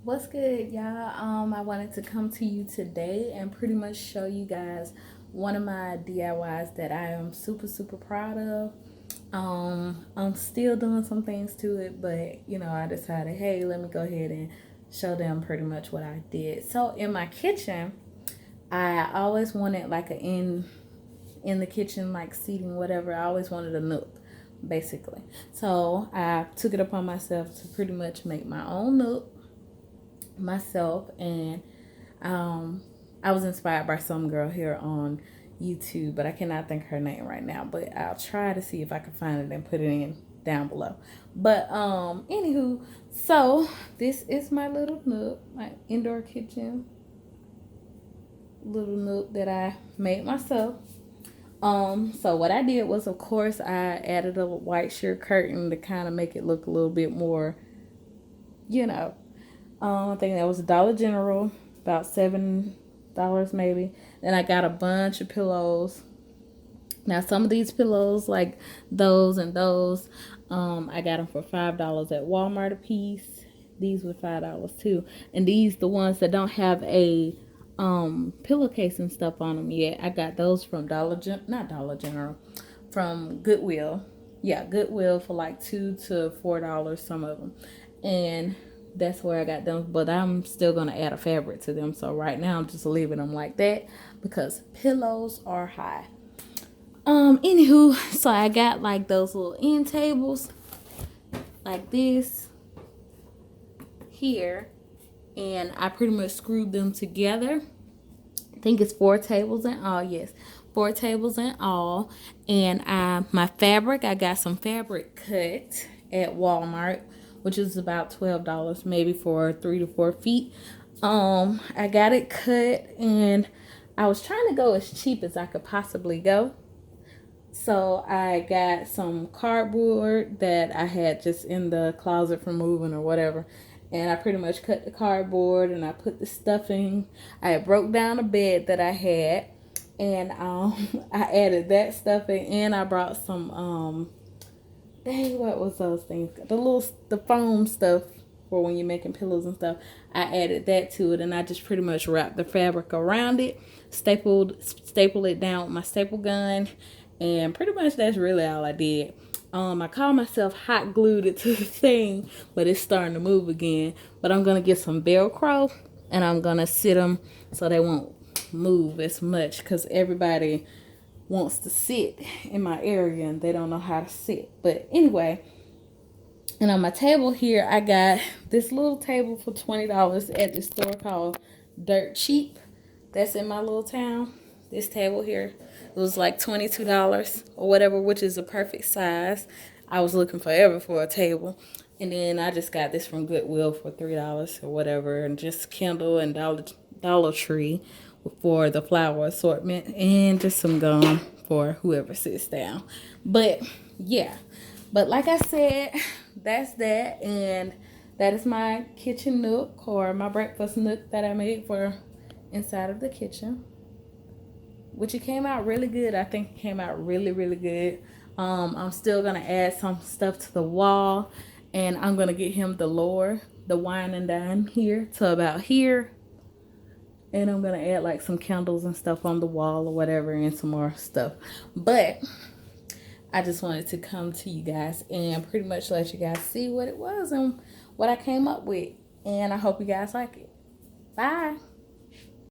What's good, y'all? I wanted to come to you today and pretty much show you guys one of my DIYs that I am super proud of. I'm still doing some things to it, but I decided, hey, let me go ahead and show them pretty much what I did. So in my kitchen, I always wanted like a in the kitchen, like seating, whatever. I always wanted a nook, basically. So I took it upon myself to pretty much make my own nook myself, and I was inspired by some girl here on YouTube, but I cannot think her name right now, but I'll try to see if I can find it and put it in down below. But anywho, so this is my little nook, my indoor kitchen little nook that I made myself. So what I did was, of course, I added a white sheer curtain to kind of make it look a little bit more, you know, I think that was Dollar General, about $7 maybe. Then I got a bunch of pillows. Now some of these pillows, like those and those, I got them for $5 at Walmart a piece. These were $5 too, and these the ones that don't have a pillowcase and stuff on them yet. I got those from not Dollar General, from Goodwill. Yeah, Goodwill for like $2 to $4, some of them, and that's where I got them. But I'm still gonna add a fabric to them. So right now I'm just leaving them like that because pillows are high. Anywho, so I got like those little end tables like this here, and I pretty much screwed them together. I think it's 4 tables in all. Yes, 4 tables in all. And my fabric, I got some fabric cut at Walmart, which is about $12 maybe for 3 to 4 feet. I got it cut, and I was trying to go as cheap as I could possibly go. So I got some cardboard that I had just in the closet for moving or whatever. And I pretty much cut the cardboard and I put the stuffing. I broke down a bed that I had, and I added that stuffing, and I brought some dang, what was those things? The foam stuff for when you're making pillows and stuff. I added that to it, and I just pretty much wrapped the fabric around it, stapled it down with my staple gun, and pretty much that's really all I did. I call myself hot glued it to the thing, but it's starting to move again. But I'm gonna get some Velcro, and I'm gonna sit them so they won't move as much, because everybody wants to sit in my area and they don't know how to sit. But anyway, and on my table here, I got this little table for $20 at the store called Dirt Cheap. That's in my little town. This table here, it was like $22 or whatever, which is a perfect size. I was looking forever for a table. And then I just got this from Goodwill for $3 or whatever, and just Kindle and Dollar Tree for the flower assortment, and just some gum for whoever sits down. But yeah, but like I said, that's that, and that is my kitchen nook, or my breakfast nook that I made for inside of the kitchen, which it came out really good. I think it came out really good. I'm still gonna add some stuff to the wall, and I'm gonna get him the wine and dine here to about here. And I'm going to add like some candles and stuff on the wall or whatever, and some more stuff. But I just wanted to come to you guys and pretty much let you guys see what it was and what I came up with. And I hope you guys like it. Bye.